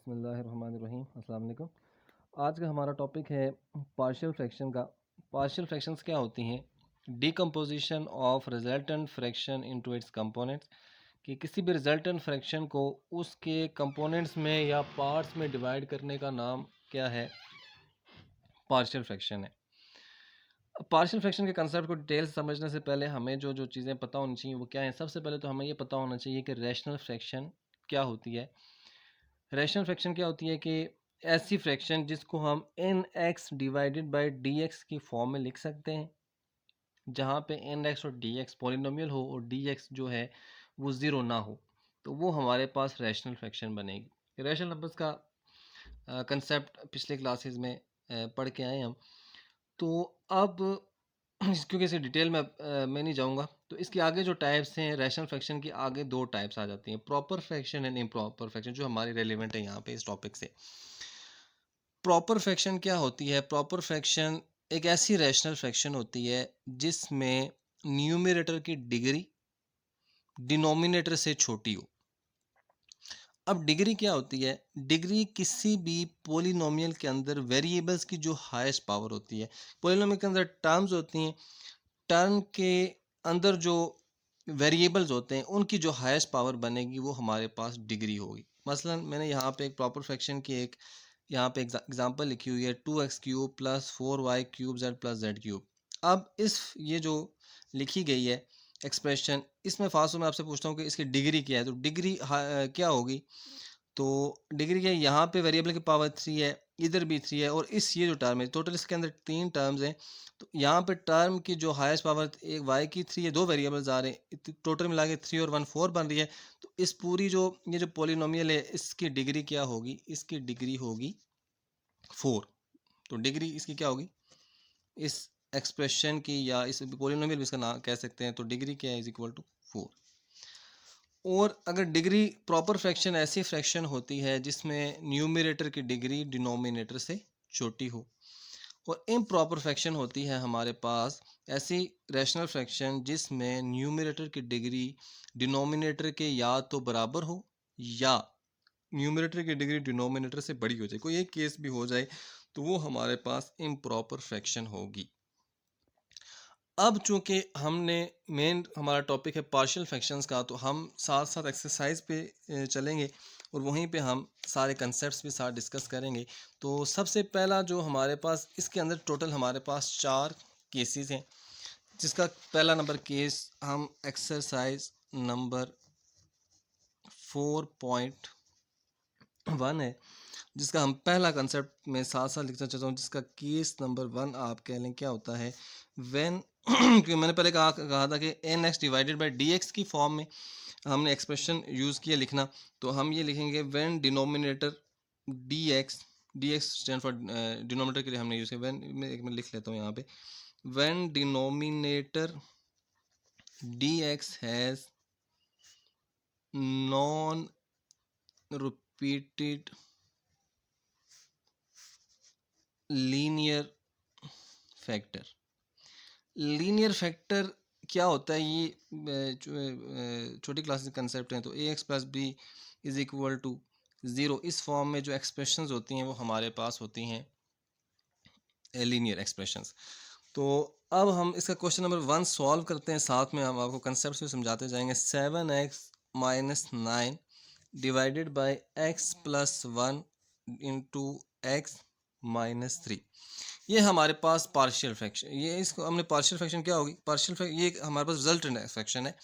बिस्मिल्लाहिर्रहमानिर्रहीम। अस्सलाम वालेकुम। आज का हमारा टॉपिक है पार्शियल फ्रैक्शन का। पार्शियल फ्रैक्शंस क्या होती हैं? Decomposition of resultant fraction into its components, कि किसी भी रिजल्टेंट फ्रैक्शन को उसके कंपोनेंट्स में या पार्ट्स में डिवाइड करने का नाम क्या है? पार्शियल फ्रैक्शन है। पार्शियल फ्रैक्शन के कंसेप्ट को डिटेल से समझने से पहले हमें जो जो चीज़ें पता होनी चाहिए वो क्या है। सबसे पहले तो हमें ये पता होना चाहिए कि रैशनल फ्रैक्शन क्या होती है। रैशनल फ्रैक्शन क्या होती है कि ऐसी फ्रैक्शन जिसको हम n x divided by d x की फॉर्म में लिख सकते हैं, जहाँ पे एन एक्स और डी एक्स पॉलिनोमियल हो और डी एक्स जो है वो ज़ीरो ना हो, तो वो हमारे पास रैशनल फ्रैक्शन बनेगी। रैशनल नंबर्स का कंसेप्ट पिछले क्लासेस में पढ़ के आए हम। तो अब क्योंकि इसे डिटेल में मैं नहीं जाऊंगा, तो इसके आगे जो टाइप्स हैं रैशनल फ्रैक्शन की, आगे दो टाइप्स आ जाती हैं, proper fraction and improper fraction, जो हमारी रेलिवेंट है यहाँ पे इस टॉपिक से। प्रॉपर फ्रैक्शन क्या होती है? प्रॉपर फ्रैक्शन एक ऐसी रैशनल फ्रैक्शन होती है जिसमें न्यूमरेटर की डिग्री डिनोमिनेटर से छोटी हो। अब डिग्री क्या होती है? डिग्री किसी भी पोलिनोमियल के अंदर वेरिएबल्स की जो हाईएस्ट पावर होती है। पोलिनोमियल के अंदर टर्म्स होती हैं, टर्म के अंदर जो वेरिएबल्स होते हैं उनकी जो हाईएस्ट पावर बनेगी वो हमारे पास डिग्री होगी। मसलन मैंने यहाँ पे एक प्रॉपर फ्रैक्शन की एक यहाँ पे एग्जांपल लिखी हुई है, 2x³ plus 4y³ z plus z³। अब इस ये जो लिखी गई है एक्सप्रेशन, इसमें फास्ट में आपसे पूछता हूँ कि इसकी डिग्री क्या है। तो डिग्री क्या होगी? तो डिग्री क्या है? यहाँ पे वेरिएबल की पावर 3 है, इधर भी 3 है, और इस ये जो टर्म है, टोटल इसके अंदर 3 टर्म्स हैं। तो यहाँ पे टर्म की जो हाईएस्ट पावर एक y की 3 है, दो वेरिएबल्स आ रहे हैं, टोटल मिला के 3 और 1 4 बन रही है। तो इस पूरी जो ये जो पोलिनोमियल है इसकी डिग्री क्या होगी? इसकी डिग्री होगी 4। तो डिग्री इसकी क्या होगी इस एक्सप्रेशन की, या इस पोलिनोमियल भी इसका नाम कह सकते हैं। तो डिग्री क्या है? Is equal to 4। और अगर डिग्री प्रॉपर फ्रैक्शन ऐसी फ्रैक्शन होती है जिसमें न्यूमरेटर की डिग्री डिनोमिनेटर से छोटी हो, और इम्प्रॉपर फ्रैक्शन होती है हमारे पास ऐसी रैशनल फ्रैक्शन जिसमें न्यूमरेटर की डिग्री डिनोमिनेटर के या तो बराबर हो या न्यूमरेटर की डिग्री डिनोमिनेटर से बड़ी हो जाए। कोई एक केस भी हो जाए तो वो हमारे पास इम्प्रॉपर फ्रैक्शन होगी। अब चूंकि हमने मेन हमारा टॉपिक है पार्शियल फ्रैक्शंस का, तो हम साथ साथ एक्सरसाइज पे चलेंगे और वहीं पे हम सारे कंसेप्ट्स भी साथ डिस्कस करेंगे। तो सबसे पहला जो हमारे पास इसके अंदर टोटल हमारे पास 4 केसेस हैं, जिसका पहला नंबर केस हम एक्सरसाइज नंबर 4.1 है, जिसका हम पहला कंसेप्ट में साथ साथ लिखना चाहता हूँ, जिसका केस नंबर 1 आप कह लें क्या होता है। व्हेन क्योंकि मैंने पहले कहा था कि n x divided by d x की फॉर्म में हमने एक्सप्रेशन यूज़ किया लिखना, तो हम ये लिखेंगे when denominator D x stand for denominator के लिए हमने यूज़ किया। व्हेन मैं एक मिनट लिख लेता हूँ यहाँ पे, when denominator D x has non repeated linear factor. Linear factor क्या होता है? ये छोटी क्लास के कंसेप्ट हैं। तो a x plus b is equal to 0, इस फॉर्म में जो एक्सप्रेशंस होती हैं वो हमारे पास होती हैं लीनियर एक्सप्रेशंस। तो अब हम इसका क्वेश्चन नंबर 1 सॉल्व करते हैं, साथ में हम आपको कंसेप्ट भी समझाते जाएंगे। 7x minus 9 divided by x plus 1 into x minus 3, ये हमारे पास पार्शियल फ्रैक्शन, ये इसको हमने पार्शियल फ्रैक्शन क्या होगी? पार्शियल फ्रैक्शन ये हमारे पास रिजल्टेंट फ्रैक्शन है,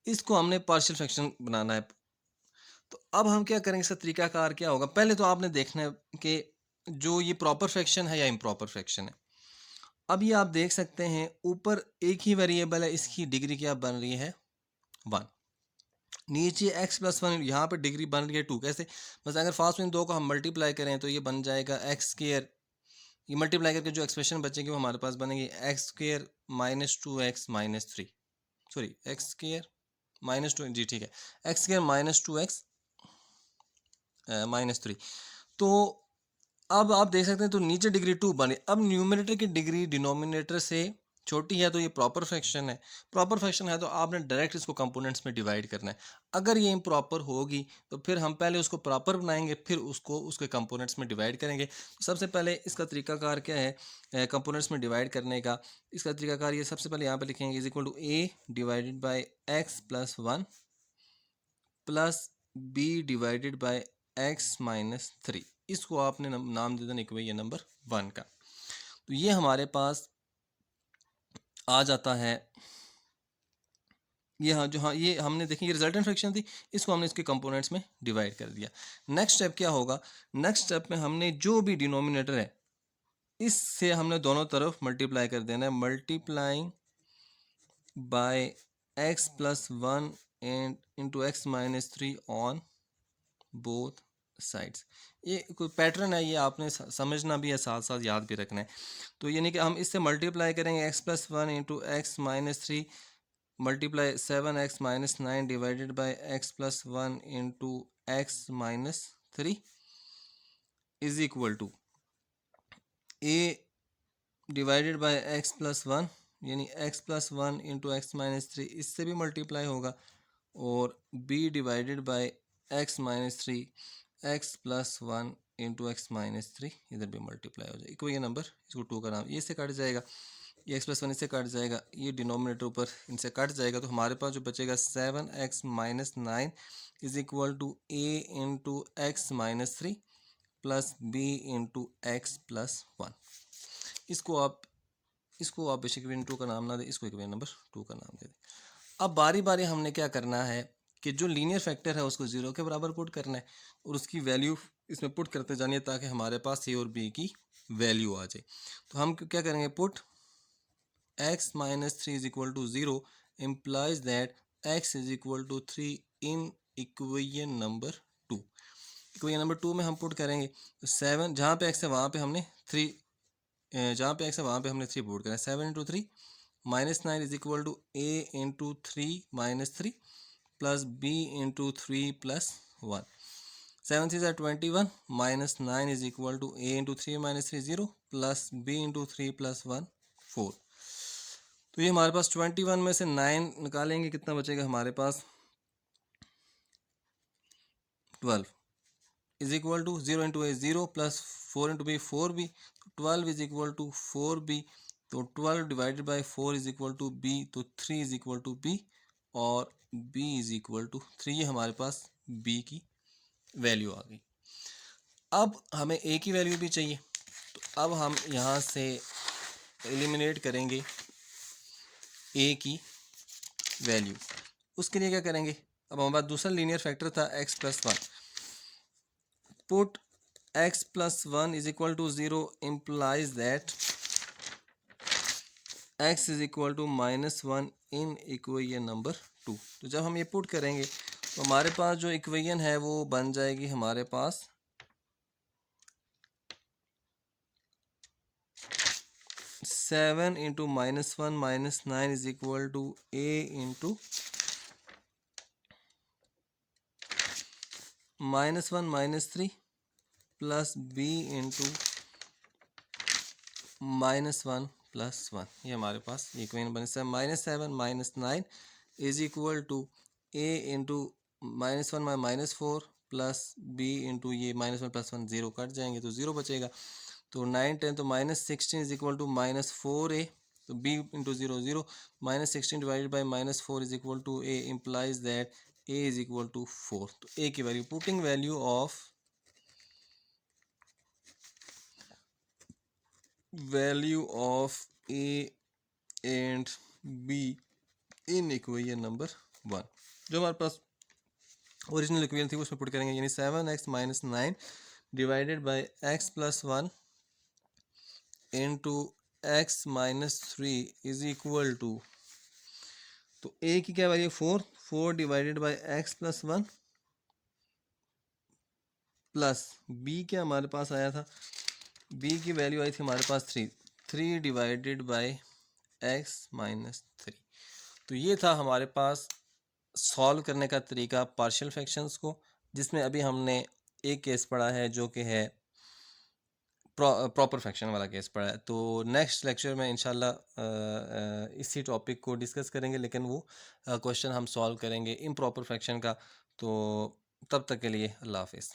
इसको हमने पार्शियल फ्रैक्शन बनाना है। तो अब हम क्या करेंगे, इसका तरीकाकार क्या होगा? पहले तो आपने देखना है कि जो ये प्रॉपर फ्रैक्शन है या इम्प्रॉपर फ्रैक्शन है। अब ये आप देख सकते हैं ऊपर एक ही वेरिएबल है, इसकी डिग्री क्या बन रही है? 1। नीचे x प्लस 1, यहाँ पर डिग्री बन रही है 2। कैसे? बस अगर फास्ट में 2 को हम मल्टीप्लाई करें तो ये बन जाएगा एक्स स्क्वायर, ये मल्टीप्लाई करके जो एक्सप्रेशन बचेगी वो हमारे पास बनेगी x square minus 2x minus 3, sorry x square minus 2, जी ठीक है, x square minus 2x minus 3। तो अब आप देख सकते हैं तो नीचे डिग्री 2 बनी। अब न्यूमरेटर की डिग्री डिनोमिनेटर से छोटी है तो ये प्रॉपर फ्रैक्शन है, प्रॉपर फ्रैक्शन है तो आपने डायरेक्ट इसको कंपोनेंट्स में डिवाइड करना है। अगर ये इम्प्रॉपर होगी तो फिर हम पहले उसको प्रॉपर बनाएंगे, फिर उसको उसके कंपोनेंट्स में डिवाइड करेंगे। तो सबसे पहले इसका तरीकाकार क्या है कंपोनेंट्स में डिवाइड करने का? इसका तरीकाकार ये सबसे पहले यहाँ पे लिखेंगे is equal to a divided by x plus one plus b divided by x minus three. इसको आपने नाम दे देना इक्वेशन नंबर 1 का। तो ये हमारे पास आ जाता है। ये हाँ जो हाँ ये हमने देखी, ये रिजल्टेंट फ्रैक्शन थी, इसको हमने इसके कंपोनेंट्स में डिवाइड कर दिया। नेक्स्ट स्टेप क्या होगा? नेक्स्ट स्टेप में हमने जो भी डिनोमिनेटर है इससे हमने दोनों तरफ मल्टीप्लाई कर देना है, multiplying by x plus one and into x minus three on both sides. ये कोई पैटर्न है, ये आपने समझना भी है, साथ साथ याद भी रखना है। तो यानी कि हम इससे मल्टीप्लाई करेंगे x plus one into x minus three multiply 7x minus 9 divided by x plus one into x minus three is equal to a divided by x plus one, यानी x plus one into x minus three, इससे भी multiply होगा, और b divided by x minus three x plus one into x minus three, इधर भी multiply हो जाएगा। कोई नंबर इसको 2 का नाम, ये से कट जाएगा, ये एक्स प्लस वन इससे कट जाएगा, ये डिनोमिनेटर ऊपर इनसे कट जाएगा, तो हमारे पास जो बचेगा 7x minus 9 is equal to a into x minus three plus b into x plus one. इसको आप बेशक इक्वेशन 2 का नाम ना दें, इसको इक्वेशन नंबर 2 का नाम दे दें। अब बारी बारी हमने क्या करना है कि जो लीनियर फैक्टर है उसको 0 के बराबर पुट करना है और उसकी वैल्यू इसमें पुट करते जानी है ताकि हमारे पास ए और बी की वैल्यू आ जाए। तो हम क्या करेंगे, put x minus 3 is equal to 0 implies that x is equal to 3 in equation number 2। Equation number 2 में हम पुट करेंगे तो 7, जहाँ पे x है वहाँ पे हमने 3, जहाँ पे x है वहाँ पे हमने 3 पुट करें, 7 into three minus 9 is equal to a into three minus three plus b into three plus one. 7 three 21 minus 9 is equal to a into three minus three 0 plus b into three plus one 4। तो ये हमारे पास 21 में से 9 निकालेंगे, कितना बचेगा हमारे पास 12 is equal to 0 into a 0 plus 4 into b 4b, 12 is equal to 4b, तो 12 divided by 4 is equal to b, तो 3 इज इक्वल टू b और b इज इक्वल टू 3। ये हमारे पास b की वैल्यू आ गई। अब हमें a की वैल्यू भी चाहिए, तो अब हम यहाँ से एलिमिनेट करेंगे a की वैल्यू। उसके लिए क्या करेंगे, अब हमारे पास दूसरा लीनियर फैक्टर था x plus one, put x plus one is equal to 0 implies that x is equal to minus one in equation number 2। तो जब हम ये पुट करेंगे तो हमारे पास जो इक्वेशन है वो बन जाएगी हमारे पास 7 into minus one minus 9 is equal to a into minus one minus three plus b into minus one plus one. ये हमारे पास इक्वेशन बने से minus 7 minus 9 is equal to a into minus one minus 4 plus b into ये minus one plus one 0 cut जाएंगे तो 0 बचेगा, तो 9 10 तो minus 16 is equal to minus 4a, तो b into 0 0 minus 16 divided by minus 4 is equal to a implies that a is equal to 4। तो a की value, putting value of a and b in equation number 1, जो हमारे पास original equation थी उसमें put करेंगे, यानी 7x minus 9 divided by x plus one into x minus three is equal to, तो a की क्या value 4 divided by x plus one plus b क्या हमारे पास आया था, b की वैल्यू आई थी हमारे पास 3 divided by x minus three. तो ये था हमारे पास सॉल्व करने का तरीका पार्शियल फ्रैक्शंस को, जिसमें अभी हमने एक केस पढ़ा है जो कि है प्रॉपर फ्रैक्शन वाला केस पढ़ा है। तो नेक्स्ट लेक्चर में इंशाल्लाह इसी टॉपिक को डिस्कस करेंगे, लेकिन वो क्वेश्चन हम सॉल्व करेंगे इम्प्रॉपर फ्रैक्शन का। तो तब तक के लिए अल्लाह हाफिज़।